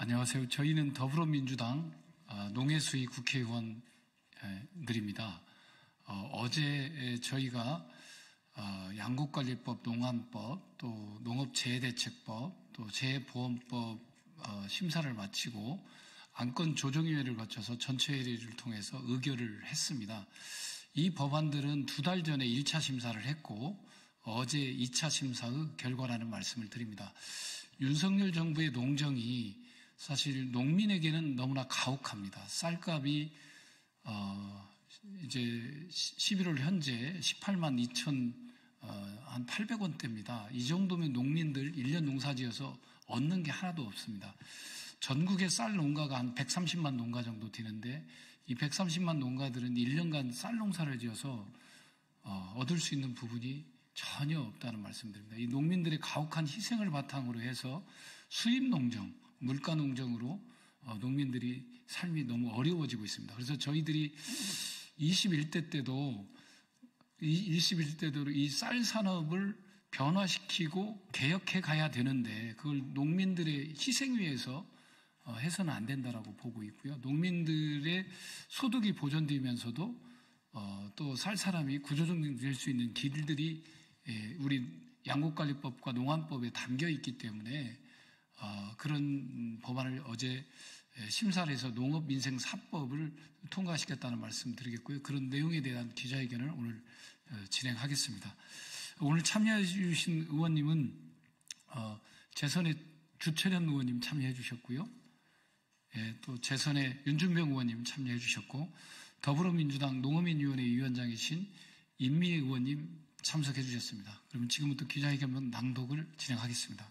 안녕하세요. 저희는 더불어민주당 농해수위 국회의원들입니다. 어제 저희가 양곡관리법, 농안법, 또 농업재해대책법, 또 재해보험법 심사를 마치고 안건조정위원회를 거쳐서 전체회의를 통해서 의결을 했습니다. 이 법안들은 2달 전에 1차 심사를 했고 어제 2차 심사의 결과라는 말씀을 드립니다. 윤석열 정부의 농정이 사실 농민에게는 너무나 가혹합니다. 쌀값이 이제 11월 현재 18만 2천 한 800원대입니다. 이 정도면 농민들 1년 농사지어서 얻는 게 하나도 없습니다. 전국의 쌀 농가가 한 130만 농가 정도 되는데 이 130만 농가들은 1년간 쌀 농사를 지어서 얻을 수 있는 부분이 전혀 없다는 말씀드립니다. 이 농민들의 가혹한 희생을 바탕으로 해서 수입 농정, 물가 농정으로 농민들이 삶이 너무 어려워지고 있습니다. 그래서 저희들이 21대 때도 이 쌀 산업을 변화시키고 개혁해 가야 되는데 그걸 농민들의 희생 위해서 해서는 안 된다라고 보고 있고요. 농민들의 소득이 보존되면서도 또 쌀 사람이 구조조정될 수 있는 길들이 우리 양곡관리법과 농안법에 담겨 있기 때문에 그런 법안을 어제 심사를 해서 농업민생사법을 통과시켰다는 말씀 드리겠고요. 그런 내용에 대한 기자회견을 오늘 진행하겠습니다. 오늘 참여해 주신 의원님은 재선의 주철현 의원님 참여해 주셨고요. 또 재선의 윤준병 의원님 참여해 주셨고 더불어민주당 농어민위원회 위원장이신 임미애 의원님 참석해 주셨습니다. 그러면 지금부터 기자회견 낭독을 진행하겠습니다.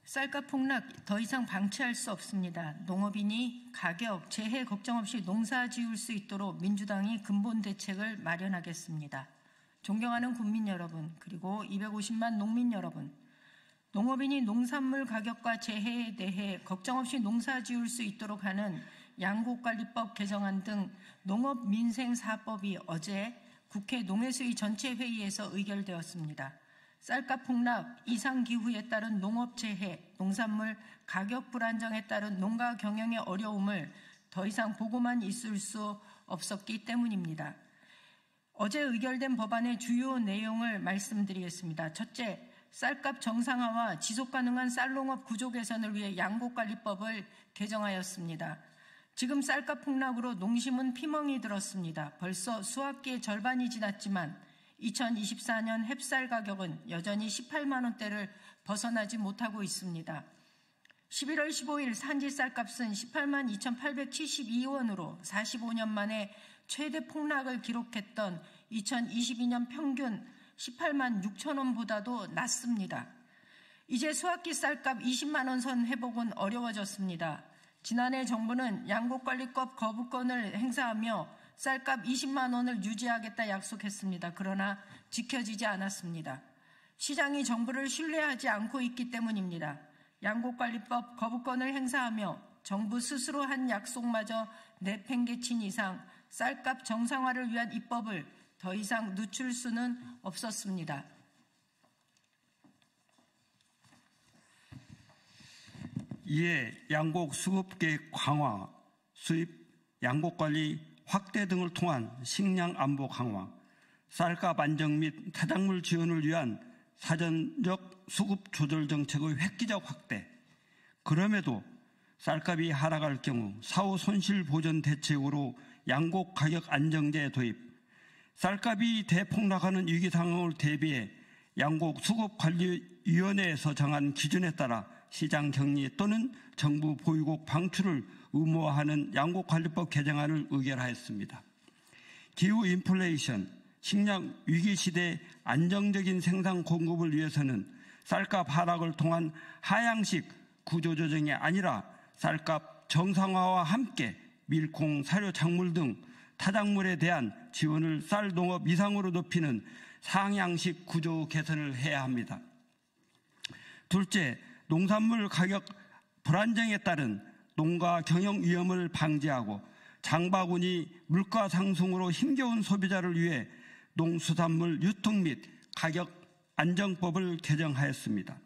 쌀값 폭락 더 이상 방치할 수 없습니다. 농업인이 가격, 재해 걱정 없이 농사 지을 수 있도록 민주당이 근본 대책을 마련하겠습니다. 존경하는 국민 여러분, 그리고 250만 농민 여러분, 농업인이 농산물 가격과 재해에 대해 걱정 없이 농사 지을 수 있도록 하는 양곡관리법 개정안 등 농업민생사법이 어제 국회 농해수위 전체회의에서 의결되었습니다. 쌀값 폭락, 이상기후에 따른 농업재해, 농산물 가격 불안정에 따른 농가 경영의 어려움을 더 이상 보고만 있을 수 없었기 때문입니다. 어제 의결된 법안의 주요 내용을 말씀드리겠습니다. 첫째, 쌀값 정상화와 지속가능한 쌀농업 구조 개선을 위해 양곡관리법을 개정하였습니다. 지금 쌀값 폭락으로 농심은 피멍이 들었습니다. 벌써 수확기의 절반이 지났지만 2024년 햅쌀 가격은 여전히 18만 원대를 벗어나지 못하고 있습니다. 11월 15일 산지 쌀값은 18만 2,872원으로 45년 만에 최대 폭락을 기록했던 2022년 평균 18만 6천 원보다도 낮습니다. 이제 수확기 쌀값 20만 원 선 회복은 어려워졌습니다. 지난해 정부는 양곡관리법 거부권을 행사하며 쌀값 20만 원을 유지하겠다 약속했습니다. 그러나 지켜지지 않았습니다. 시장이 정부를 신뢰하지 않고 있기 때문입니다. 양곡관리법 거부권을 행사하며 정부 스스로 한 약속마저 내팽개친 이상 쌀값 정상화를 위한 입법을 더 이상 늦출 수는 없었습니다. 이에 양곡 수급계획 강화, 수입 양곡관리 확대 등을 통한 식량 안보 강화, 쌀값 안정 및 타작물 지원을 위한 사전적 수급 조절 정책의 획기적 확대, 그럼에도 쌀값이 하락할 경우 사후 손실 보전 대책으로 양곡 가격 안정제 도입, 쌀값이 대폭락하는 위기 상황을 대비해 양곡 수급관리위원회에서 정한 기준에 따라 시장 격리 또는 정부 보유국 방출을 의무화하는 양곡관리법 개정안을 의결하였습니다. 기후 인플레이션, 식량 위기 시대 안정적인 생산 공급을 위해서는 쌀값 하락을 통한 하향식 구조조정이 아니라 쌀값 정상화와 함께 밀콩, 사료, 작물 등 타작물에 대한 지원을 쌀 농업 이상으로 높이는 상향식 구조 개선을 해야 합니다. 둘째, 농산물 가격 불안정에 따른 농가 경영 위험을 방지하고 장바구니 물가 상승으로 힘겨운 소비자를 위해 농수산물 유통 및 가격 안정법을 개정하였습니다.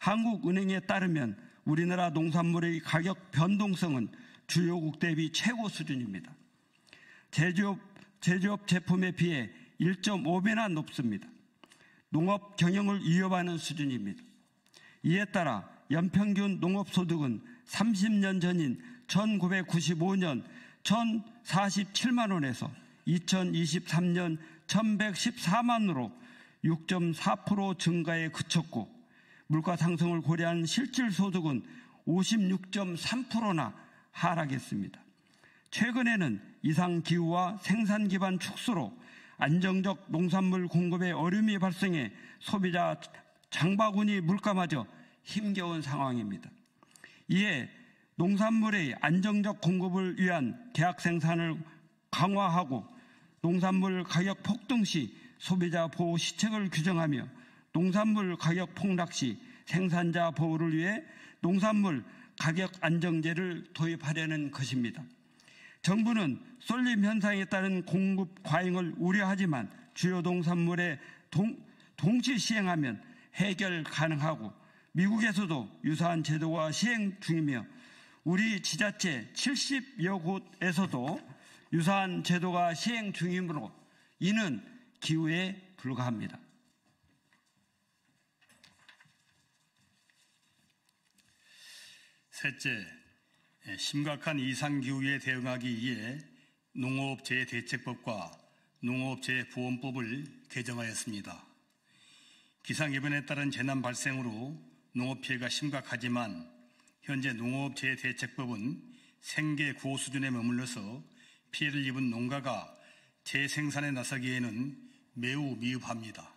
한국은행에 따르면 우리나라 농산물의 가격 변동성은 주요국 대비 최고 수준입니다. 제조업 제품에 비해 1.5배나 높습니다. 농업 경영을 위협하는 수준입니다. 이에 따라 연평균 농업소득은 30년 전인 1995년 1,047만 원에서 2023년 1,114만으로 6.4% 증가에 그쳤고, 물가 상승을 고려한 실질소득은 56.3%나 하락했습니다. 최근에는 이상기후와 생산기반 축소로 안정적 농산물 공급에 어려움이 발생해 소비자 장바구니 물가마저 힘겨운 상황입니다. 이에 농산물의 안정적 공급을 위한 계약 생산을 강화하고 농산물 가격 폭등 시 소비자 보호 시책을 규정하며 농산물 가격 폭락 시 생산자 보호를 위해 농산물 가격 안정제를 도입하려는 것입니다. 정부는 쏠림 현상에 따른 공급 과잉을 우려하지만 주요 농산물에 동시 시행하면 해결 가능하고, 미국에서도 유사한 제도가 시행 중이며 우리 지자체 70여 곳에서도 유사한 제도가 시행 중이므로 이는 기우에 불과합니다. 셋째, 심각한 이상기후에 대응하기 위해 농업재해대책법과 농업재해보험법을 개정하였습니다. 기상이변에 따른 재난 발생으로 농업피해가 심각하지만 현재 농업재해대책법은 생계 구호 수준에 머물러서 피해를 입은 농가가 재생산에 나서기에는 매우 미흡합니다.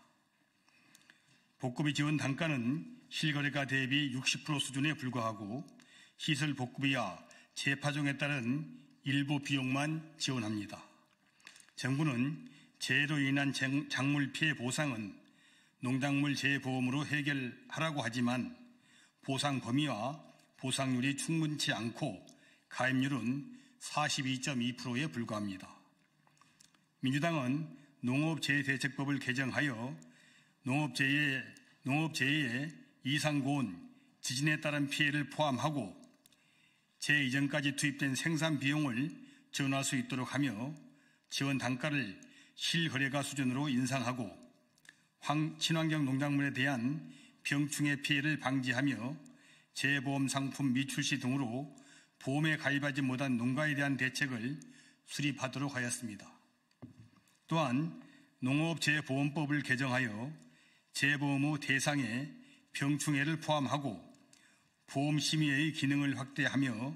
복구비 지원 단가는 실거래가 대비 60% 수준에 불과하고 시설 복구비와 재파종에 따른 일부 비용만 지원합니다. 정부는 재해로 인한 작물 피해 보상은 농작물 재해보험으로 해결하라고 하지만 보상 범위와 보상률이 충분치 않고 가입률은 42.2%에 불과합니다. 민주당은 농업재해대책법을 개정하여 농업재해의 이상고온, 지진에 따른 피해를 포함하고 재해 이전까지 투입된 생산 비용을 지원할 수 있도록 하며 지원 단가를 실거래가 수준으로 인상하고 친환경 농작물에 대한 병충해 피해를 방지하며 재해보험 상품 미출시 등으로 보험에 가입하지 못한 농가에 대한 대책을 수립하도록 하였습니다. 또한 농업재해보험법을 개정하여 재해보험 후 대상에 병충해를 포함하고 보험심의의 기능을 확대하며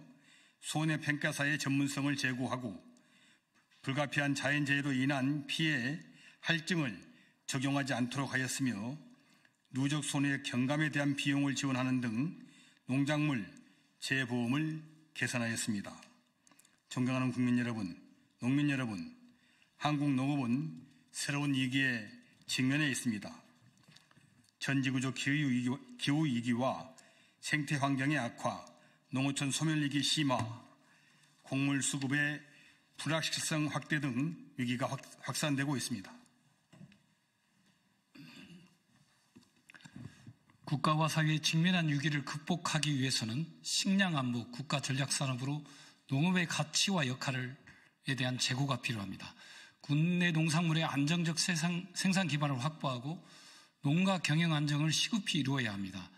손해평가사의 전문성을 제고하고 불가피한 자연재해로 인한 피해 할증을 적용하지 않도록 하였으며 누적 손해 경감에 대한 비용을 지원하는 등 농작물 재해보험을 개선하였습니다. 존경하는 국민 여러분, 농민 여러분, 한국 농업은 새로운 위기에 직면해 있습니다. 전지구조 기후위기와 생태환경의 악화, 농어촌 소멸위기 심화, 곡물 수급의 불확실성 확대 등 위기가 확산되고 있습니다. 국가와 사회에 직면한 위기를 극복하기 위해서는 식량안보, 국가전략산업으로 농업의 가치와 역할에 대한 재고가 필요합니다. 국내 농산물의 안정적 생산 기반을 확보하고 농가 경영 안정을 시급히 이루어야 합니다.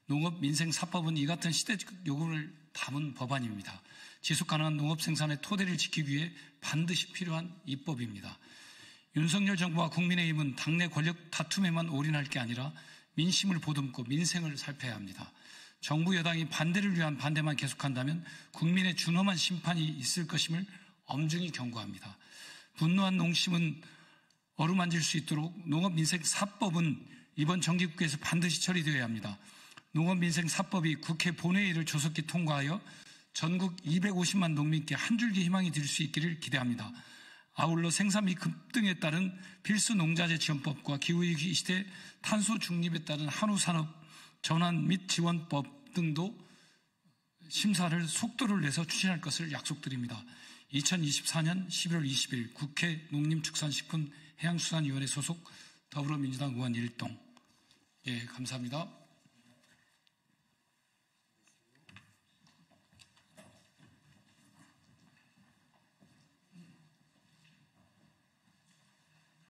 농업민생사법은 이 같은 시대적 요구를 담은 법안입니다. 지속가능한 농업 생산의 토대를 지키기 위해 반드시 필요한 입법입니다. 윤석열 정부와 국민의힘은 당내 권력 다툼에만 올인할 게 아니라 민심을 보듬고 민생을 살펴야 합니다. 정부 여당이 반대를 위한 반대만 계속한다면 국민의 준엄한 심판이 있을 것임을 엄중히 경고합니다. 분노한 농심은 어루만질 수 있도록 농업민생사법은 이번 정기국회에서 반드시 처리되어야 합니다. 농업민생사법이 국회 본회의를 조속히 통과하여 전국 250만 농민께 한 줄기 희망이 될 수 있기를 기대합니다. 아울러 생산비 급등에 따른 필수 농자재 지원법과 기후위기 시대 탄소 중립에 따른 한우산업 전환 및 지원법 등도 심사를 속도를 내서 추진할 것을 약속드립니다. 2024년 11월 20일 국회 농림축산식품해양수산위원회 소속 더불어민주당 의원 일동. 예, 감사합니다.